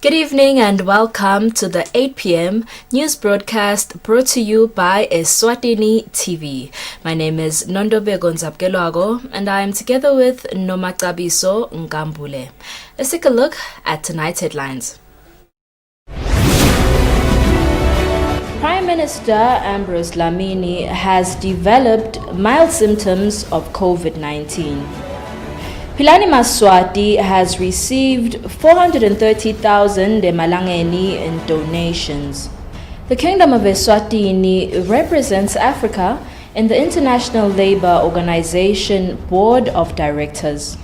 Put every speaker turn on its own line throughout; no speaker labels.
Good evening and welcome to the 8 p.m. news broadcast brought to you by Eswatini TV. My name is Nondobe Gonzabkeloago and I am together with Nomakabiso Ngambule. Let's take a look at tonight's headlines. Prime Minister Ambrose Dlamini has developed mild symptoms of COVID-19. Philani Maswati has received 430,000 emalangeni in donations. The Kingdom of Eswatini represents Africa in the International Labour Organization Board of Directors.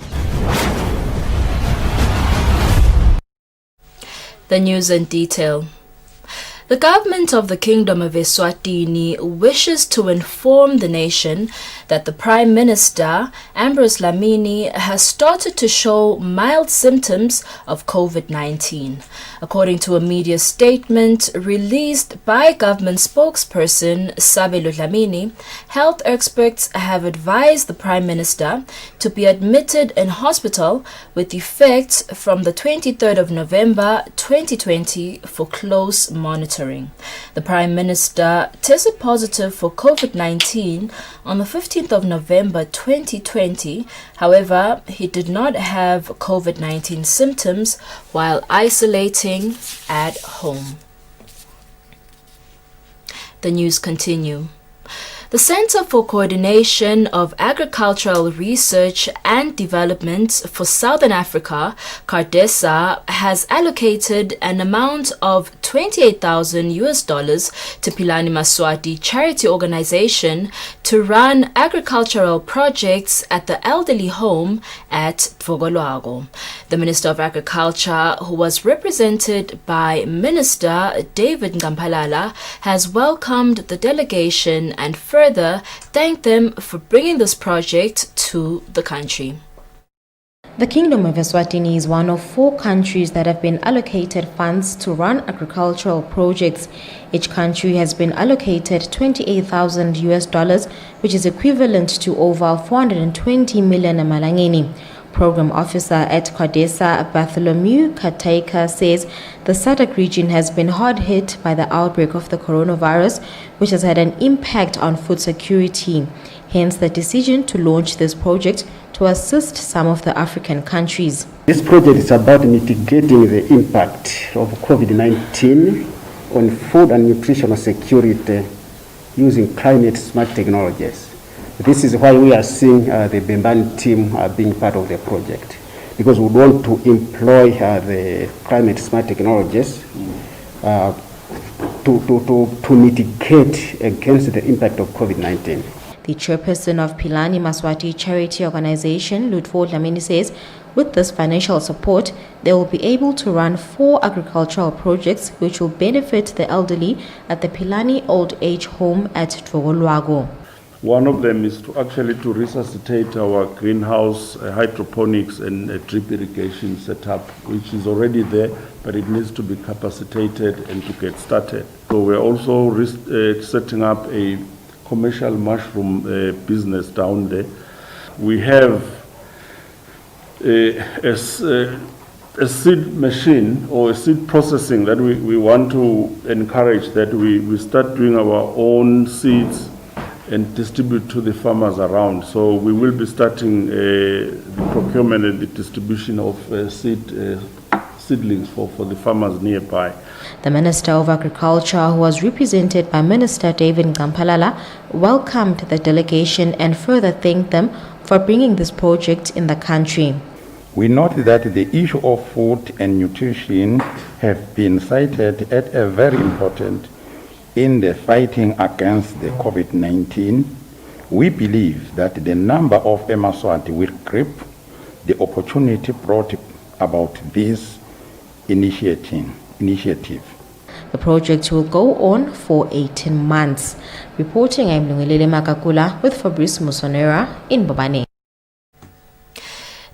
The news in detail. The government of the Kingdom of Eswatini wishes to inform the nation that the Prime Minister, Ambrose Dlamini, has started to show mild symptoms of COVID-19. According to a media statement released by government spokesperson Sabelo Dlamini, health experts have advised the Prime Minister to be admitted in hospital with effect from the 23rd of November 2020 for close monitoring. The Prime Minister tested positive for COVID-19 on the 15th of November 2020. However, he did not have COVID-19 symptoms while isolating at home. The news continue. The Center for Coordination of Agricultural Research and Development for Southern Africa, CARDESA, has allocated an amount of $28,000 to Philani Maswati charity organization to run agricultural projects at the elderly home at Tvogolwago. The Minister of Agriculture, who was represented by Minister David Ngampalala, has welcomed the delegation and further thanked them for bringing this project to the country.
The Kingdom of Eswatini is one of 4 countries that have been allocated funds to run agricultural projects. Each country has been allocated $28,000, which is equivalent to over 420 million emalangeni. Program Officer at CARDESA, Bartholomew Kataika, says the SADC region has been hard hit by the outbreak of the coronavirus, which has had an impact on food security. Hence the decision to launch this project to assist some of the African countries.
This project is about mitigating the impact of COVID-19 on food and nutritional security using climate-smart technologies. This is why we are seeing the Bembani team being part of the project, because we want to employ the climate-smart technologies to mitigate against the impact of COVID-19.
The chairperson of Philani Maswati charity organization, Lutfo Dlamini, says with this financial support, they will be able to run 4 agricultural projects which will benefit the elderly at the Philani Old Age Home at Tvogolwago.
One of them is to resuscitate our greenhouse, hydroponics and drip irrigation setup, which is already there, but it needs to be capacitated and to get started. So we're also setting up a commercial mushroom business down there. We have a seed machine or a seed processing that we want to encourage, that we start doing our own seeds and distribute to the farmers around. So we will be starting the procurement and the distribution of seedlings for the farmers nearby.
The Minister of Agriculture, who was represented by Minister David Ngampalala, welcomed the delegation and further thanked them for bringing this project in the country.
We note that the issue of food and nutrition have been cited as a very important in the fighting against the COVID-19. We believe that the number of Emaswati will grip the opportunity brought about this initiative.
The project will go on for 18 months. Reporting, I'm Lungelele Makakula with Fabrice Musonera in Bobane.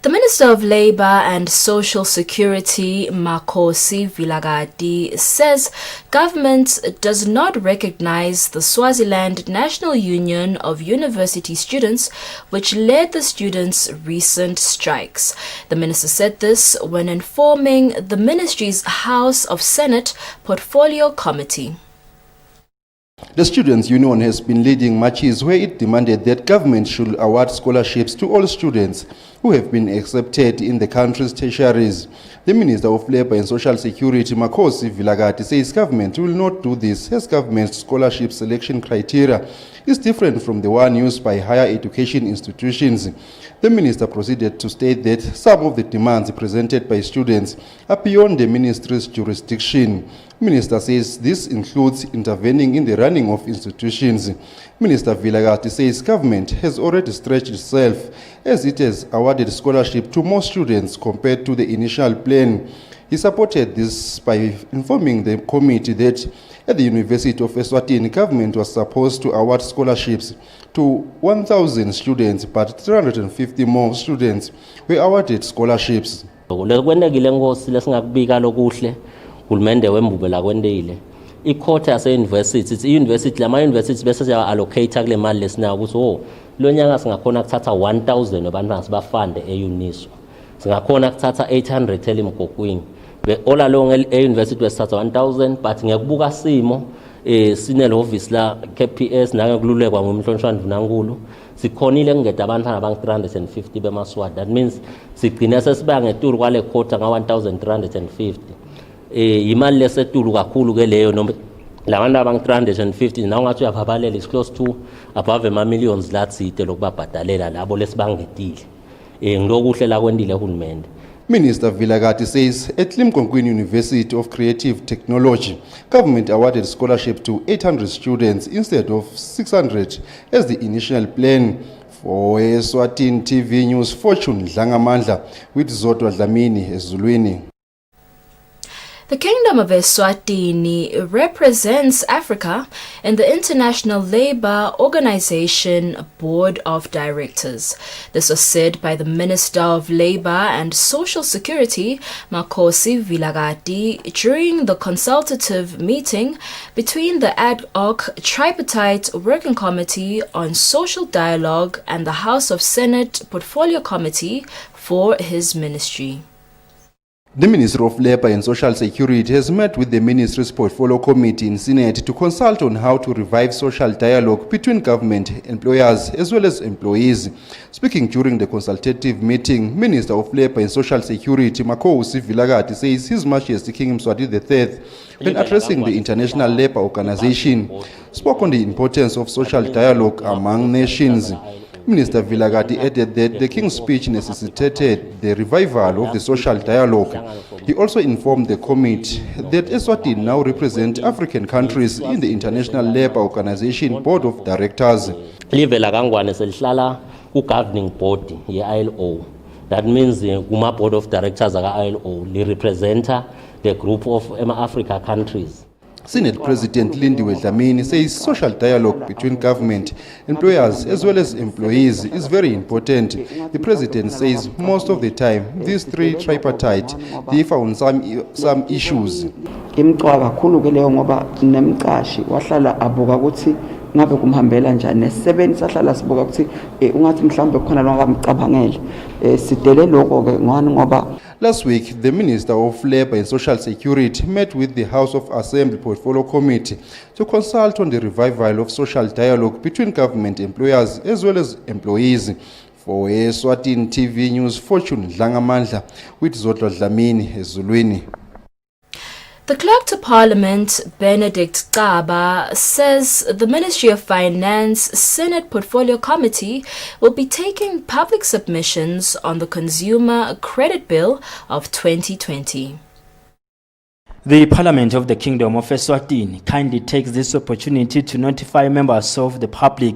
The Minister of Labour and Social Security, Makhosi Vilakazi, says government does not recognize the Swaziland National Union of University Students, which led the students' recent strikes. The minister said this when informing the ministry's House of Senate Portfolio Committee.
The Students' Union has been leading marches where it demanded that government should award scholarships to all students who have been accepted in the country's tertiaries. The Minister of Labour and Social Security, Makhosi Vilakazi, says government will not do this as government's scholarship selection criteria is different from the one used by higher education institutions. The minister proceeded to state that some of the demands presented by students are beyond the ministry's jurisdiction. Minister says this includes intervening in the running of institutions. Minister Vilakazi says government has already stretched itself as it has awarded scholarship to more students compared to the initial plan. He supported this by informing the committee that at the University of Eswatini, government was supposed to award scholarships to 1,000 students, but 350 more students were awarded scholarships.
Hulumende wembubela kwendile ikhotha yase-university i-university lama-university bese siya-allocate kule mali lesinayo ukuthi lo nyaka singakhona kuthatha 1,000 wabantwana sibafande e-UNISWA, singakhona kuthatha 800 elimgogwini all along e-university besithatha 1,000 but ngekubuka simo sinelhovisi la KPS nangekululekwa ngumhlonishwa Ndvunankhulu sikhonile kungeda abantwana abangu-350 bemaswati. That means sigcine sesibaya ngeturu kwale khotha nga-1,350 imali lesetulu kakhulu ke leyo noma labantu abang-350 nawo ngathi uyaphabalela is close to above ama-millions latsite lokubabhadalela labo lesibangedile ngilokuhle la kwendile hulumende.
Minister Vilakazi says at Limpopo University of Creative Technology, government awarded scholarship to 800 students instead of 600 as the initial plan. For Eswatini TV News, Fortune Dlangamandla with Zodwa Dlamini Ezulwini.
The Kingdom of Eswatini represents Africa in the International Labour Organization Board of Directors. This was said by the Minister of Labour and Social Security, Makhosi Vilakazi, during the consultative meeting between the ad hoc tripartite working committee on social dialogue and the House of Senate Portfolio Committee for his ministry.
The Ministry of Labour and Social Security has met with the Ministry's Portfolio Committee in Senate to consult on how to revive social dialogue between government, employers as well as employees. Speaking during the consultative meeting, Minister of Labour and Social Security, Makhosi Vilakazi, says His Majesty King Mswati III, when addressing the International Labour Organization, spoke on the importance of social dialogue among nations. Minister Vilakazi added that the King's speech necessitated the revival of the social dialogue. He also informed the committee that Eswatini now represents African countries in the International Labour Organization Board of Directors.
Livela kangwane selihlala ku-governing body ye-ILO. That means kuma board of directors aka-ILO li representa the group of Africa countries.
Senate President Lindiwe Dlamini says social dialogue between government, employers as well as employees is very important. The President says most of the time these three tripartite differ on some issues.
Imcwa kakhulu ke leyo ngoba nemqashi wahlala abuka ukuthi ngabe kumhambela njani nesebenzi sahlala sibuka ukuthi ungathi mhlambe khona lo ngamcabangele sidele lokho ke ngani ngoba.
Last week, the Minister of Labour and Social Security met with the House of Assembly Portfolio Committee to consult on the revival of social dialogue between government employers as well as employees. For Eswatini TV News, Fortune Dlangamandla with Zodwa Dlamini Ezulwini.
The Clerk to Parliament, Benedict Kaba, says the Ministry of Finance Senate Portfolio Committee will be taking public submissions on the Consumer Credit Bill of 2020.
The Parliament of the Kingdom of Eswatini kindly takes this opportunity to notify members of the public,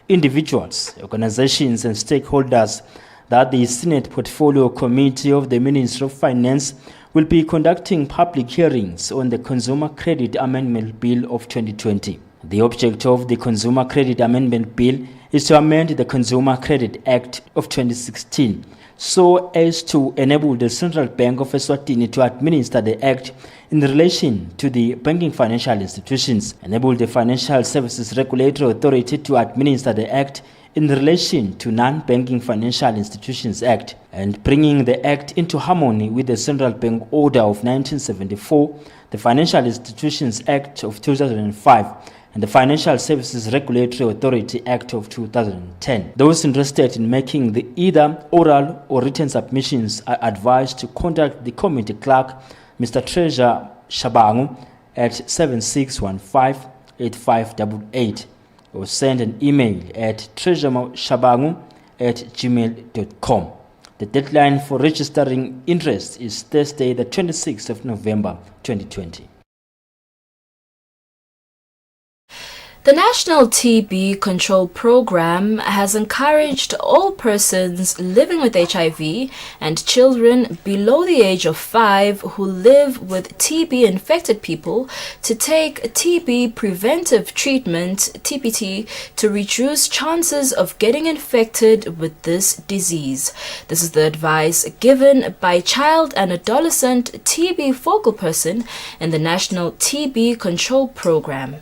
individuals, organizations and stakeholders that the Senate Portfolio Committee of the Ministry of Finance will be conducting public hearings on the Consumer Credit Amendment Bill of 2020. The object of the Consumer Credit Amendment Bill is to amend the Consumer Credit Act of 2016 so as to enable the Central Bank of Eswatini to administer the Act in relation to the banking financial institutions, enable the Financial Services Regulatory Authority to administer the Act in relation to Non-Banking Financial Institutions Act, and bringing the Act into harmony with the Central Bank Order of 1974, the Financial Institutions Act of 2005, and the Financial Services Regulatory Authority Act of 2010. Those interested in making the either oral or written submissions are advised to contact the committee clerk, Mr. Treasurer Shabangu, at 7615-8588, or send an email at treasurershabangu@gmail.com. The deadline for registering interest is Thursday, the 26th of November, 2020.
The National TB Control Program has encouraged all persons living with HIV and children below the age of 5 who live with TB-infected people to take TB preventive treatment, TPT, to reduce chances of getting infected with this disease. This is the advice given by child and adolescent TB focal person in the National TB Control Program.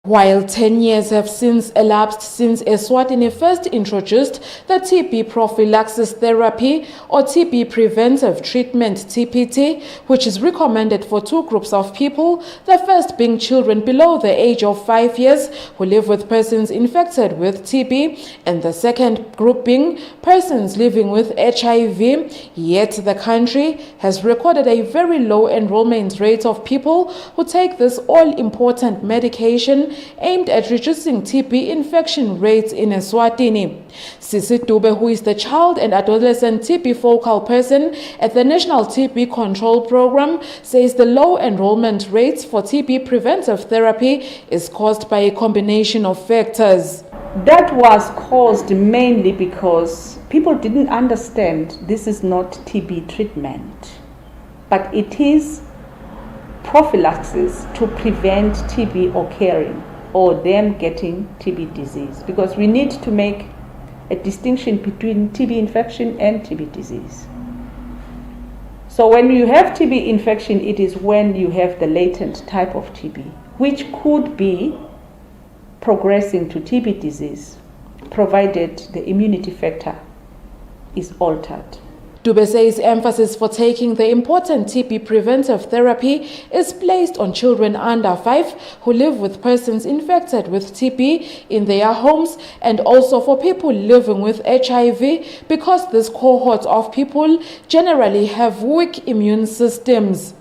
While 10 years have since elapsed since Eswatini first introduced the TB prophylaxis therapy or TB preventive treatment TPT, which is recommended for two groups of people, the first being children below the age of 5 years who live with persons infected with TB, and the second group being persons living with HIV, yet the country has recorded a very low enrollment rate of people who take this all-important medication aimed at reducing TB infection rates in Eswatini. Sisi Dube, who is the child and adolescent TB focal person at the National TB Control Program, says the low enrollment rates for TB preventive therapy is caused by a combination of factors.
That was caused mainly because people didn't understand this is not TB treatment, but it is prophylaxis to prevent TB occurring or them getting TB disease, because we need to make a distinction between TB infection and TB disease. So when you have TB infection, it is when you have the latent type of TB, which could be progressing to TB disease, provided the immunity factor is altered.
Dube says emphasis for taking the important TB preventive therapy is placed on children under 5 who live with persons infected with TB in their homes, and also for people living with HIV, because this cohort of people generally have weak immune systems.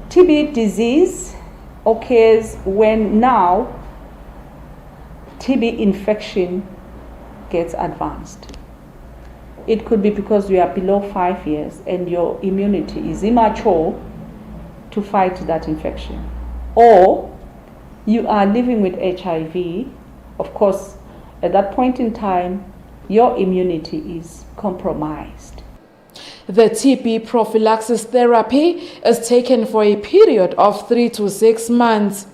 TB disease occurs when now TB infection gets advanced. It could be because you are below 5 years and your immunity is immature to fight that infection. Or you are living with HIV, of course, at that point in time, your immunity is compromised.
The TB prophylaxis therapy is taken for a period of 3 to 6 months.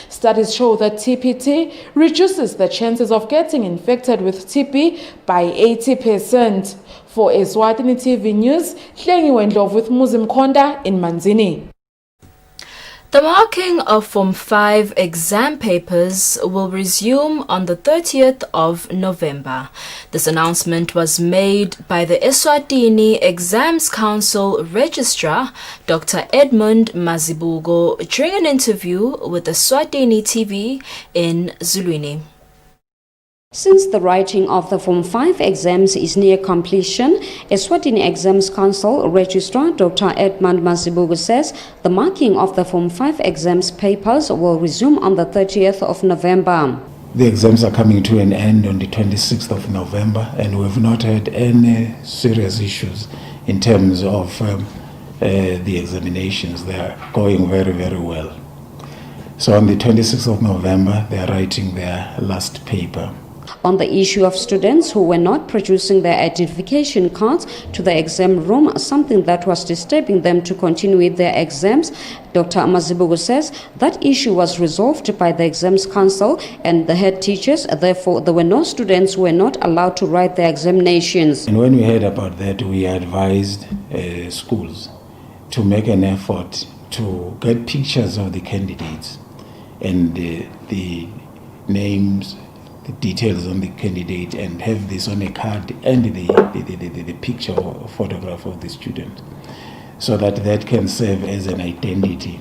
Studies show that TPT reduces the chances of getting infected with TB by 80%. For Eswatini TV News, Hlengiwe Ndlovu with Muzim Konda in Manzini.
The marking of Form 5 exam papers will resume on the 30th of November. This announcement was made by the Eswatini Exams Council Registrar, Dr. Edmund Mazibugo, during an interview with Eswatini TV in Zulwini.
Since the writing of the Form 5 exams is near completion, Eswatini Exams Council Registrar Dr. Edmund Mazibugo says the marking of the Form 5 exams papers will resume on the 30th of November.
The exams are coming to an end on the 26th of November, and we've not had any serious issues in terms of the examinations. They are going very, very well. So on the 26th of November, they are writing their last paper.
On the issue of students who were not producing their identification cards to the exam room, something that was disturbing them to continue with their exams, Dr. Mazibuko says that issue was resolved by the exams council and the head teachers. Therefore, there were no students who were not allowed to write their examinations.
And when we heard about that, we advised schools to make an effort to get pictures of the candidates and the names, the details on the candidate, and have this on a card and the picture or photograph of the student, so that can serve as an identity,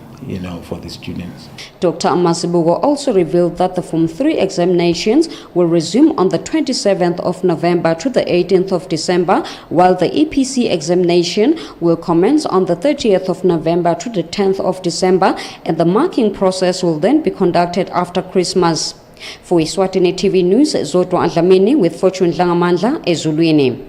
for the students.
Dr. Mazibuko also revealed that the Form 3 examinations will resume on the 27th of November to the 18th of December, while the EPC examination will commence on the 30th of November to the 10th of December, and the marking process will then be conducted after Christmas. For Eswatini TV News, Zotwa Dlamini with Fortune Dlangamandla, Ezulwini.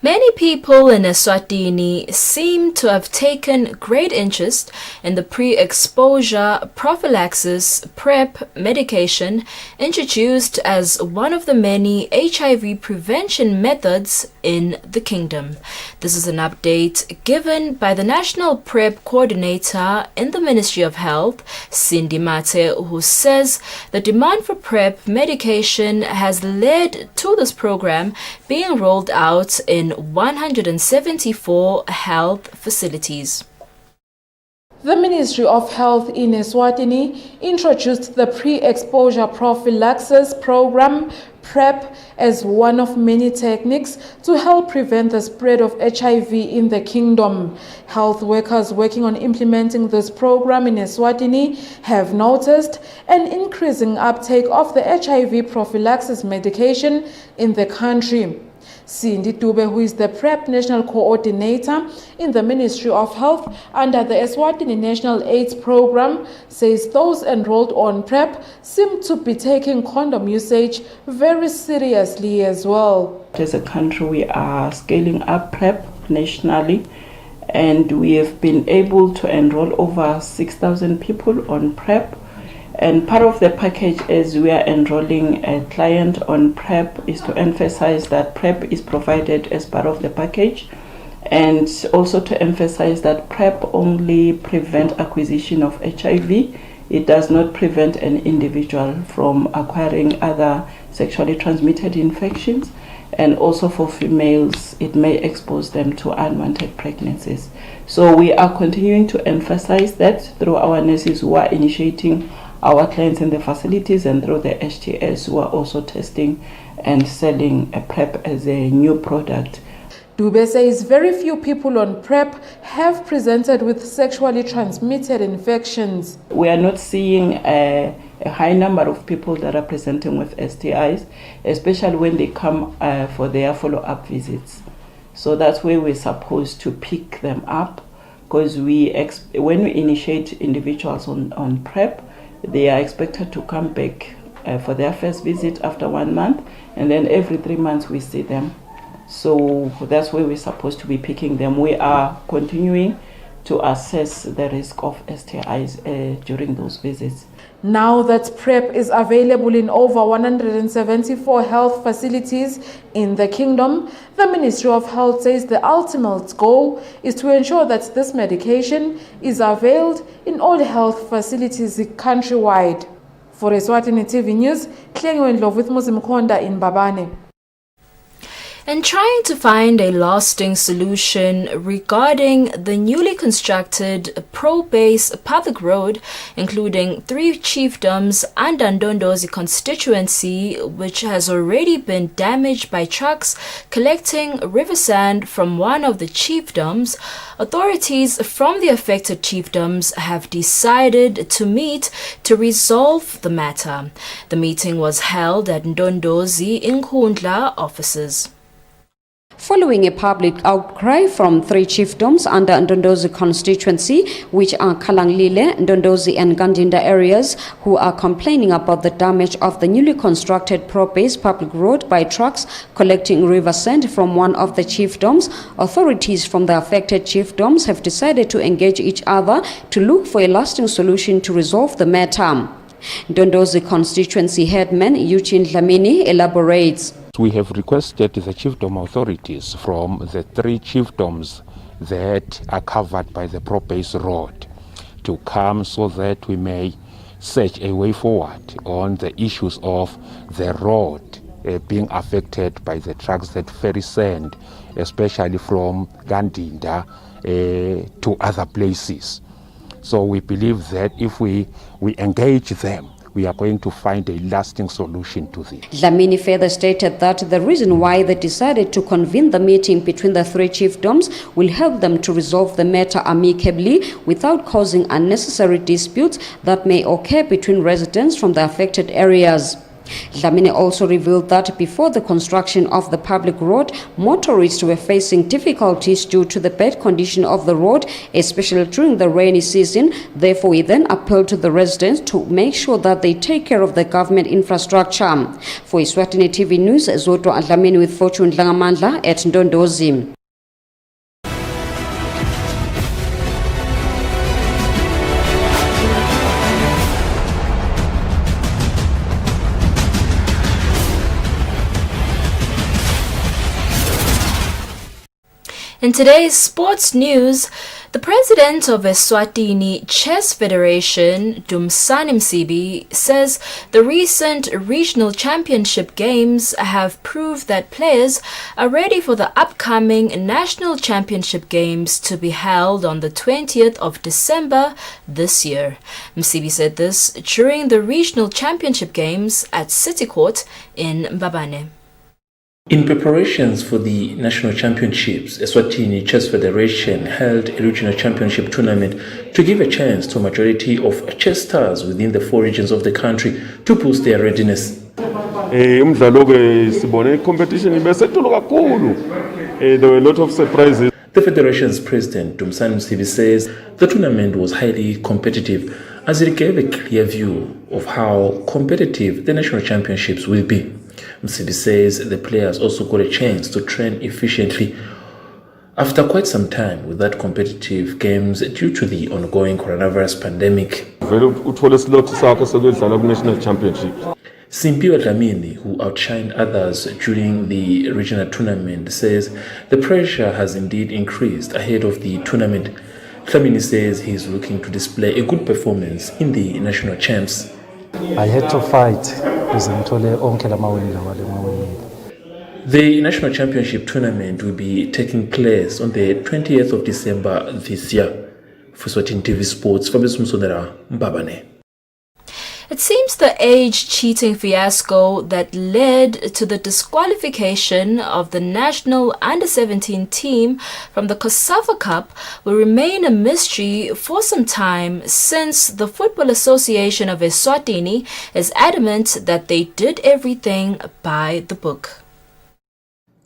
Many people in Eswatini seem to have taken great interest in the pre-exposure prophylaxis PrEP medication introduced as one of the many HIV prevention methods in the kingdom. This is an update given by the National PrEP Coordinator in the Ministry of Health, Cindy Mate, who says the demand for PrEP medication has led to this program being rolled out in 174 health facilities.
The Ministry of Health in Eswatini introduced the pre-exposure prophylaxis program PrEP as one of many techniques to help prevent the spread of HIV in the kingdom. Health workers working on implementing this program in Eswatini have noticed an increasing uptake of the HIV prophylaxis medication in the country. Cindy Dube, who is the PrEP National Coordinator in the Ministry of Health under the Eswatini National AIDS Program, says those enrolled on PrEP seem to be taking condom usage very seriously as well.
As a country, we are scaling up PrEP nationally, and we have been able to enroll over 6,000 people on PrEP. And part of the package as we are enrolling a client on PrEP is to emphasize that PrEP is provided as part of the package, and also to emphasize that PrEP only prevents acquisition of HIV. It does not prevent an individual from acquiring other sexually transmitted infections, and also for females it may expose them to unwanted pregnancies. So we are continuing to emphasize that through our nurses who are initiating our clients in the facilities, and through the HTS who are also testing and selling a PrEP as a new product.
Dube says very few people on PrEP have presented with sexually transmitted infections.
We are not seeing a high number of people that are presenting with STIs, especially when they come for their follow-up visits. So that's where we're supposed to pick them up, because when we initiate individuals on PrEP, they are expected to come back for their first visit after 1 month, and then every 3 months we see them. So that's where we're supposed to be picking them. We are continuing to assess the risk of STIs during those visits.
Now that PrEP is available in over 174 health facilities in the kingdom, the Ministry of Health says the ultimate goal is to ensure that this medication is availed in all health facilities countrywide. For Eswatini TV News, Klengo Ndlovu with Muzimkonda in Babane.
And trying to find a lasting solution regarding the newly constructed pro-base public road, including 3 chiefdoms and Ndondozi constituency, which has already been damaged by trucks collecting river sand from one of the chiefdoms, authorities from the affected chiefdoms have decided to meet to resolve the matter. The meeting was held at Ndondozi Inkundla offices.
Following a public outcry from 3 chiefdoms under Ndondozi constituency, which are Kalanglile, Ndondozi and Gandinda areas, who are complaining about the damage of the newly constructed pro-base public road by trucks collecting river sand from one of the chiefdoms, authorities from the affected chiefdoms have decided to engage each other to look for a lasting solution to resolve the matter. Ndondozi constituency headman Eugene Dlamini elaborates.
We have requested the chiefdom authorities from the 3 chiefdoms that are covered by the Pro-Base Road to come so that we may search a way forward on the issues of the road being affected by the trucks that ferry sand, especially from Gandinda to other places. So we believe that if we engage them, we are going to find a lasting solution to this.
Dlamini further stated that the reason why they decided to convene the meeting between the 3 chiefdoms will help them to resolve the matter amicably without causing unnecessary disputes that may occur between residents from the affected areas. Dlamini also revealed that before the construction of the public road, motorists were facing difficulties due to the bad condition of the road, especially during the rainy season. Therefore, he then appealed to the residents to make sure that they take care of the government infrastructure. For Eswatini TV News, Zoto Dlamini with Fortune Langamandla at Ndondozi.
In today's sports news, the president of Eswatini Chess Federation, Dumsani Msibi, says the recent regional championship games have proved that players are ready for the upcoming national championship games to be held on the 20th of December this year. Msibi said this during the regional championship games at City Court in Mbabane.
In preparations for the national championships, Eswatini Chess Federation held a regional championship tournament to give a chance to a majority of chess stars within the 4 regions of the country to boost their readiness.
There were a lot of surprises.
The federation's president, Dumsani Msibi, says the tournament was highly competitive as it gave a clear view of how competitive the national championships will be. Msibi says the players also got a chance to train efficiently after quite some time without competitive games due to the ongoing coronavirus pandemic.
National championship.
Simpiwe Dlamini, who outshined others during the regional tournament, says the pressure has indeed increased ahead of the tournament. Dlamini says he is looking to display a good performance in the national champs.
I had to fight.
The national championship tournament will be taking place on the 20th of December this year. For Eswatini TV Sports, Fabrice Musonera, Mbabane.
It seems the age cheating fiasco that led to the disqualification of the national under-17 team from the COSAFA Cup will remain a mystery for some time, since the Football Association of Eswatini is adamant that they did everything by the book.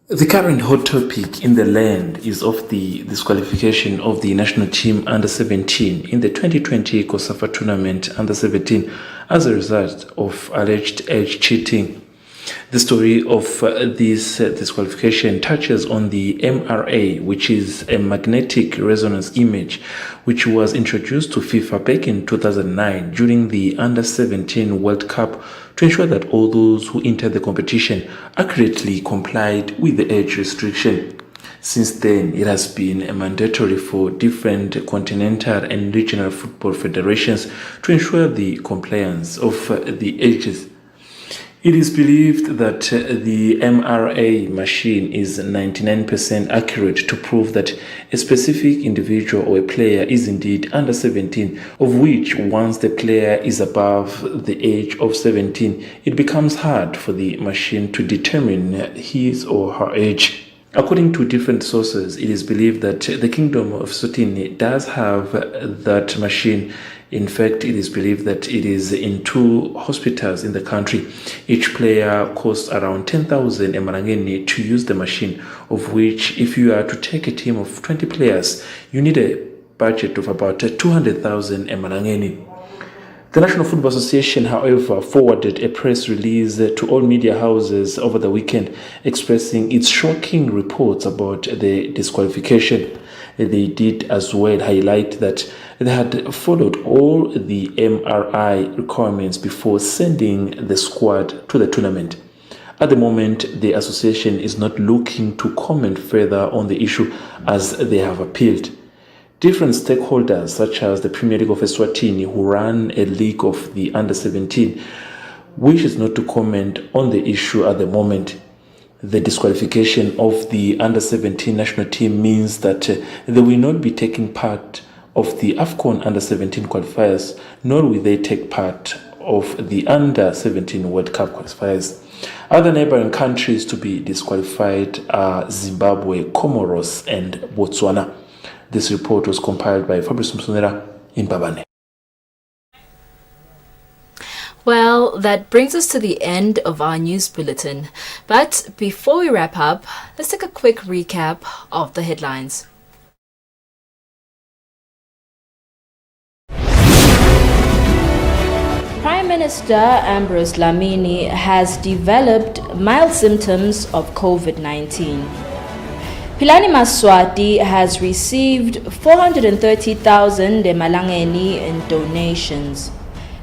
The current hot topic in the land is of the disqualification of the national team under-17 in the 2020 COSAFA tournament under-17 as a result of alleged age cheating. The story of this disqualification touches on the MRA, which is a magnetic resonance image, which was introduced to FIFA back in 2009 during the Under-17 World Cup to ensure that all those who entered the competition accurately complied with the age restriction. Since then, it has been mandatory for different continental and regional football federations to ensure the compliance of the ages. It is believed that the MRA machine is 99% accurate to prove that a specific individual or a player is indeed under 17, of which once the player is above the age of 17, it becomes hard for the machine to determine his or her age. According to different sources, it is believed that the Kingdom of Eswatini does have that machine. In fact, it is believed that it is in 2 hospitals in the country. Each player costs around 10,000 emarangeni to use the machine, of which if you are to take a team of 20 players, you need a budget of about 200,000 emarangeni. The National Football Association, however, forwarded a press release to all media houses over the weekend expressing its shocking reports about the disqualification. They did as well highlight that they had followed all the MRI requirements before sending the squad to the tournament. At the moment, the association is not looking to comment further on the issue as they have appealed. Different stakeholders, such as the Premier League of Eswatini, who run a league of the under-17, wishes not to comment on the issue at the moment. The disqualification of the under-17 national team means that they will not be taking part of the AFCON under-17 qualifiers, nor will they take part of the under-17 World Cup qualifiers. Other neighboring countries to be disqualified are Zimbabwe, Comoros, and Botswana. This report was compiled by Fabrice Msonera in Babane.
Well, that brings us to the end of our news bulletin. But before we wrap up, let's take a quick recap of the headlines. Prime Minister Ambrose Lamini has developed mild symptoms of COVID-19. Philani Maswati has received 430,000 emalangeni in donations.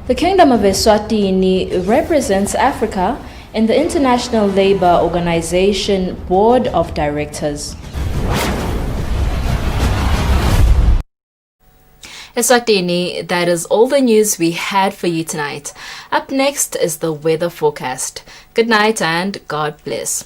The Kingdom of Eswatini represents Africa in the International Labour Organization Board of Directors. Eswatini, that is all the news we had for you tonight. Up next is the weather forecast. Good night and God bless.